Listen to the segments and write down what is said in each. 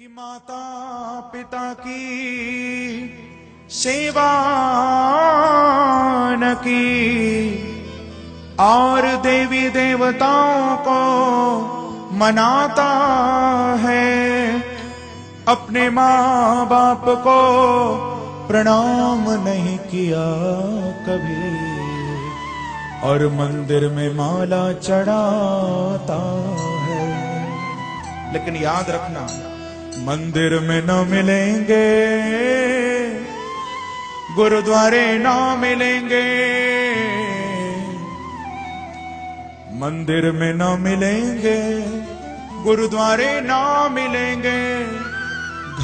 कि माता पिता की सेवा न की और देवी देवताओं को मनाता है, अपने माँ बाप को प्रणाम नहीं किया कभी और मंदिर में माला चढ़ाता है। लेकिन याद रखना, मंदिर में न मिलेंगे, गुरुद्वारे न मिलेंगे, मंदिर में न मिलेंगे, गुरुद्वारे न मिलेंगे,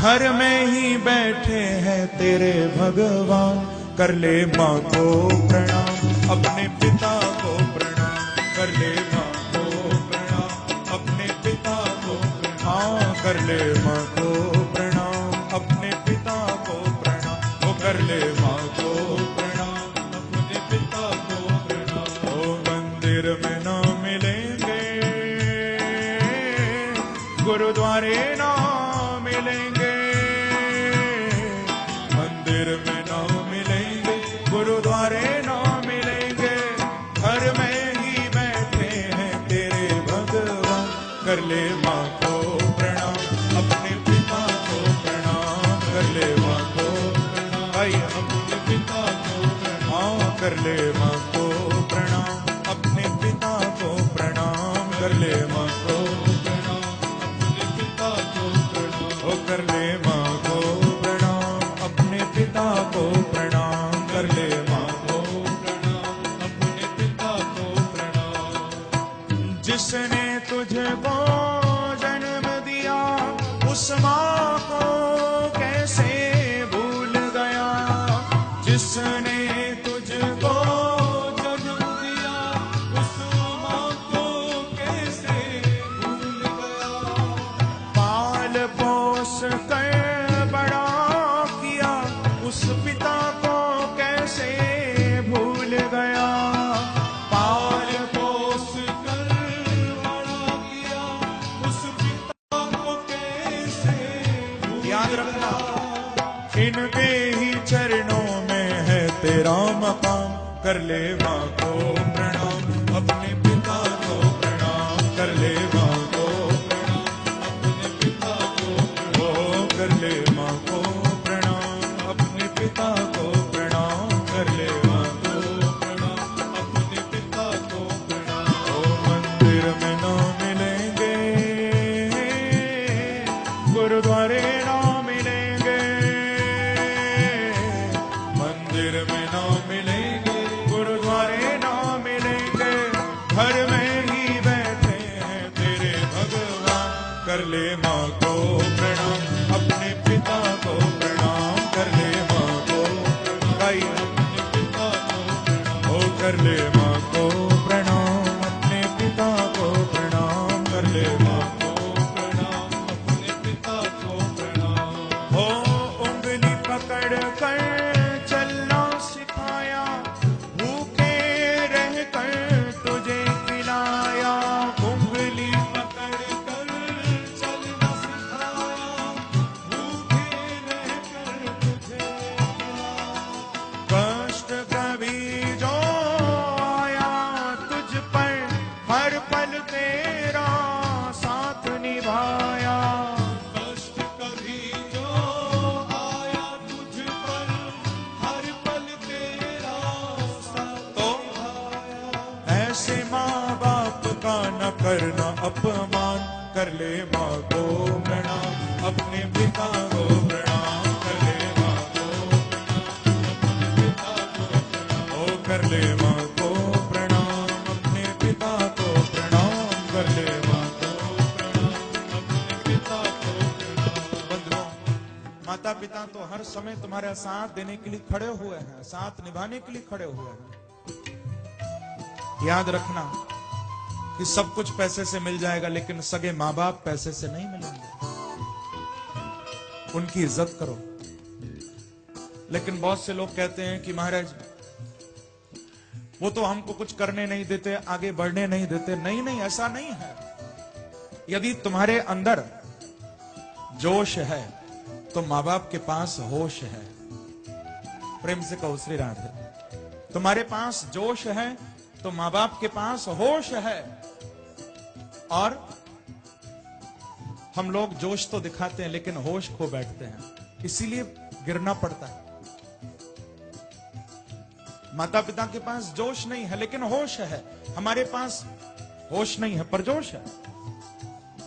घर में ही बैठे हैं तेरे भगवान। कर ले माँ को प्रणाम, अपने पिता को प्रणाम, कर ले माँ को प्रणाम, अपने पिता को प्रणाम, कर ले माँ को प्रणाम, अपने पिता को प्रणाम, वो कर ले माँ को प्रणाम, अपने पिता को प्रणाम। ओ मंदिर में न मिलेंगे, गुरुद्वारे न मिलेंगे, मंदिर में न मिलेंगे, गुरुद्वारे न मिलेंगे, घर में ही बैठे हैं तेरे भगवान। कर ले माँ को प्रणाम, अपने पिता को प्रणाम, कर ले माँ को प्रणाम, भाई अपने पिता को प्रणाम, कर ले माँ को प्रणाम, अपने पिता को प्रणाम, कर ले माँ को प्रणाम, अपने पिता को प्रणाम, ओ कर ले माँ को प्रणाम, अपने पिता को प्रणाम, कर ले माँ को प्रणाम, अपने पिता को प्रणाम। जिसने तुझको जन्म दिया उस माँ को कैसे भूल गया, जिसने तुझको जन्म दिया उस माँ को कैसे भूल गया, पाल पोस कर बड़ा किया उस पिता को कैसे भूल गया, पाल पोस कर बड़ा किया उस पिता को कैसे भूल गया। याद रखना, इनके ही चरणों में है तेरा मकाम। कर ले माँ को प्रणाम, अपने पिता को प्रणाम, कर ले माँ को प्रणाम, अपने पिता को प्रणाम, कर ले माँ को प्रणाम, अपने पिता को प्रणाम, कर ले माँ को प्रणाम, अपने पिता को प्रणाम। ओ मंदिर में न मिलेंगे, गुरुद्वारे न मिलेंगे, मंदिर में न मिलेंगे, गुरुद्वारे न मिलेंगे, घर में ही बैठे हैं तेरे भगवान। कर ले माँ को प्रणाम, अपने पिता को प्रणाम, कर ले माँ को भाई अपने पिता को प्रणाम, ओ कर ले माँ को प्रणाम, अपने पिता को प्रणाम, कर ले माँ को प्रणाम, अपने पिता को प्रणाम। हो उंगली पकड़ कर चलना सिखाया, भूखे रह कर तुझे खिलाया, उंगली पकड़ कर चलना सिखाया, भूखे रह कर तुझे खिलाया, कष्ट कभी जो आया तुझ पर हर पल तेरा साथ निभाया, कष्ट कभी जो आया तुझ पर हर पल तेरा साथ निभाया। ऐसे माँ बाप का न करना अपमान, कर ले माँ को प्रणाम, अपने पिता को प्रणाम, कर ले माँ को प्रणाम, अपने पिता को प्रणाम, ओ कर ले माँ को प्रणाम, अपने पिता को प्रणाम, कर ले माँ को प्रणाम, अपने पिता को प्रणाम। बंधुओं, माता पिता तो हर समय तुम्हारा साथ देने के लिए खड़े हुए हैं, साथ निभाने के लिए खड़े हुए हैं। याद रखना कि सब कुछ पैसे से मिल जाएगा, लेकिन सगे माँ बाप पैसे से नहीं मिलेंगे। उनकी इज्जत करो। लेकिन बहुत से लोग कहते हैं कि महाराज वो तो हमको कुछ करने नहीं देते, आगे बढ़ने नहीं देते। नहीं नहीं, ऐसा नहीं है। यदि तुम्हारे अंदर जोश है तो माँ बाप के पास होश है। प्रेम से कहो श्री राधे। तुम्हारे पास जोश है तो माँ बाप के पास होश है। और हम लोग जोश तो दिखाते हैं लेकिन होश खो बैठते हैं, इसीलिए गिरना पड़ता है। माता पिता के पास जोश नहीं है लेकिन होश है, हमारे पास होश नहीं है पर जोश है।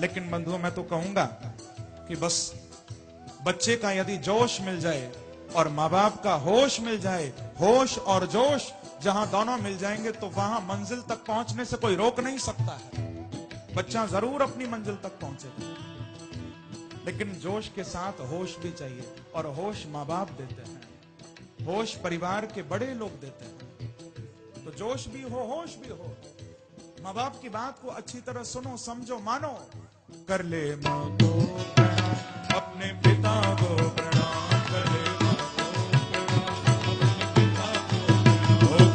लेकिन बंधुओं, मैं तो कहूंगा कि बस बच्चे का यदि जोश मिल जाए और माँ बाप का होश मिल जाए, होश और जोश जहां दोनों मिल जाएंगे तो वहां मंजिल तक पहुंचने से कोई रोक नहीं सकता है। बच्चा जरूर अपनी मंजिल तक पहुंचेगा, लेकिन जोश के साथ होश भी चाहिए, और होश माँ बाप देते हैं, होश परिवार के बड़े लोग देते हैं। तो जोश भी हो, होश भी हो। माँ बाप की बात को अच्छी तरह सुनो, समझो, मानो। कर ले माँ को प्रणाम, अपने पिता को प्रणाम, कर ले माँ को प्रणाम,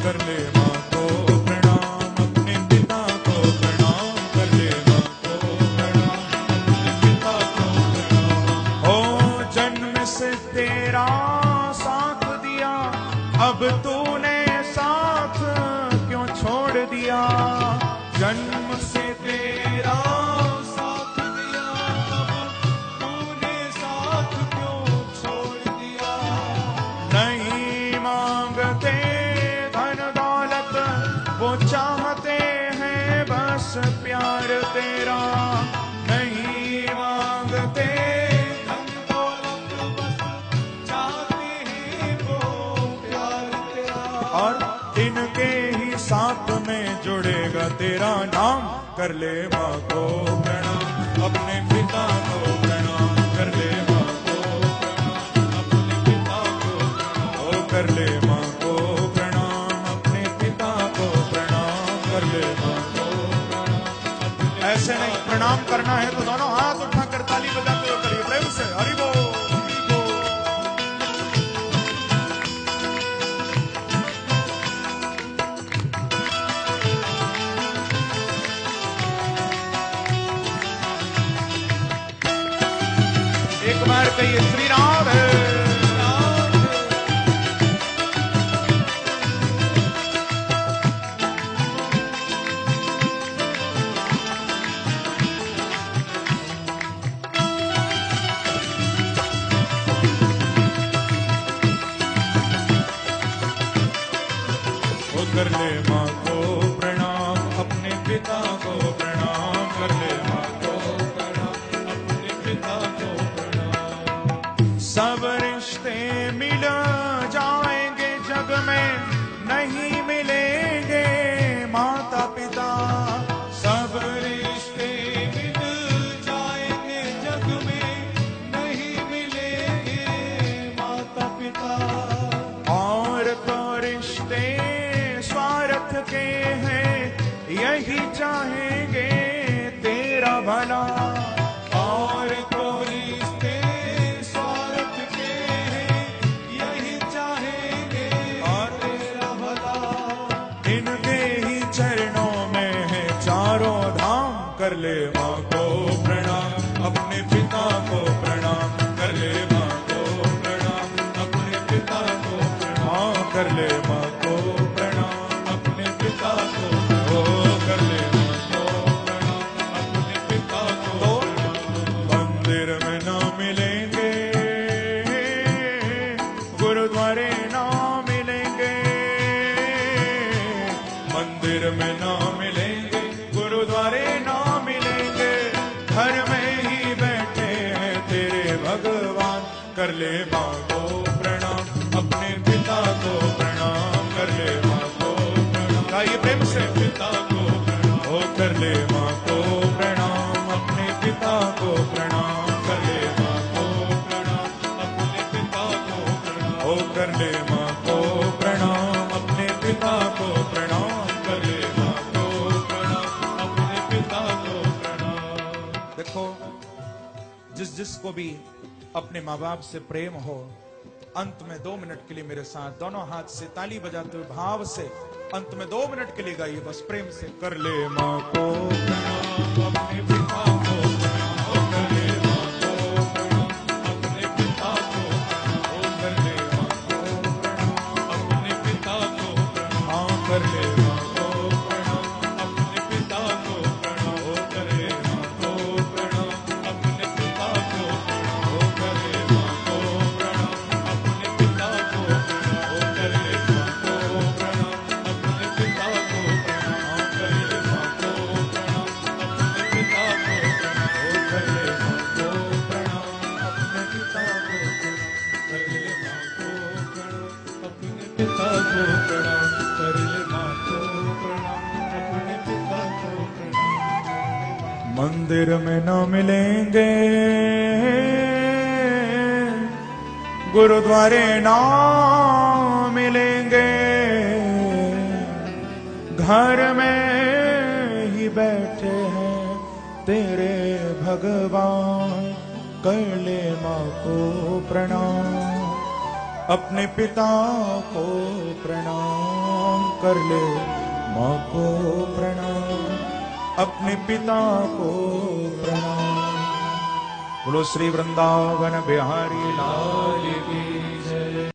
कर ले माँ को प्रणाम, अपने पिता को प्रणाम, कर ले माँ को प्रणाम, अपने पिता को प्रणाम। ओ जन्म से तेरा साथ दिया, अब तूने साथ क्यों छोड़ दिया। जन्म से तेरा साथ दिया, अब तूने साथ क्यों छोड़ दिया। नहीं मांगते धन दौलत, वो चाहते हैं बस प्यार तेरा। नहीं मांगते धन दौलत, बस चाहते हैं वो प्यार तेरा। और इनके ही साथ में जुड़ेगा तेरा नाम। कर ले माँ को प्रणाम, अपने पिता को प्रणाम, कर ले माँ को प्रणाम, अपने पिता को प्रणाम, ओ कर ले माँ को प्रणाम, अपने पिता को प्रणाम, कर ले माँ को प्रणाम। ऐसे नहीं, प्रणाम करना है तो दोनों हाथ उठाकर ताली बजाते हुए करिए प्रेम से, हरि बोल। एक बार कहिए श्री राधे। कर ले माँ को प्रणाम, अपने पिता को प्रणाम, कर ले माँ को प्रणाम, अपने पिता को प्रणाम। सब रिश्ते मिल जाएंगे जग में, नहीं मिलेंगे माता पिता। सब रिश्ते मिल जाएंगे जग में, नहीं मिलेंगे माता पिता। और तो रिश्ते स्वार्थ के हैं, यही चाहेंगे तेरा भला। और तो रिश्ते स्वार्थ के हैं, यही चाहेंगे और तेरा भला। इनके ही चरणों में है चारों धाम। कर ले माँ को प्रणाम, अपने पिता को प्रणाम, कर ले माँ को प्रणाम, अपने पिता को प्रणाम, कर ले माँ को प्रणाम, अपने पिता को, ओ कर ले माँ को प्रणाम, अपने पिता को। मंदिर में ना मिलेंगे, गुरुद्वारे ना मिलेंगे। मंदिर में ना मिलेंगे, गुरुद्वारे ना मिलेंगे, घर में ही बैठे हैं तेरे भगवान। कर ले माँ को प्रणाम, अपने पिता को प्रणाम, कर ले माँ को प्रणाम। गाइए प्रेम से, पिता को प्रणाम, ओ कर ले माँ को प्रणाम, अपने पिता को प्रणाम, कर ले माँ को प्रणाम, अपने पिता को प्रणाम, ओ कर ले माँ को प्रणाम, अपने पिता को प्रणाम, कर ले माँ को प्रणाम, अपने पिता को प्रणाम। देखो, जिसको भी अपने माँ बाप से प्रेम हो, अंत में 2 मिनट के लिए मेरे साथ दोनों हाथ से ताली बजाते हुए भाव से अंत में 2 मिनट के लिए गाइए बस प्रेम से। कर ले माँ को प्रणाम, अपने पिता को प्रणाम, कर ले माँ को प्रणाम, पिता को प्रणाम, कर ले माँ को प्रणाम, अपने पिता को प्रणाम। मंदिर में न मिलेंगे, गुरुद्वारे ना मिलेंगे, घर में ही बैठे हैं तेरे भगवान, कर ले माँ को प्रणाम, अपने पिता को प्रणाम, कर ले माँ को प्रणाम, अपने पिता को प्रणाम। बोलो श्री वृंदावन बिहारी लाल की।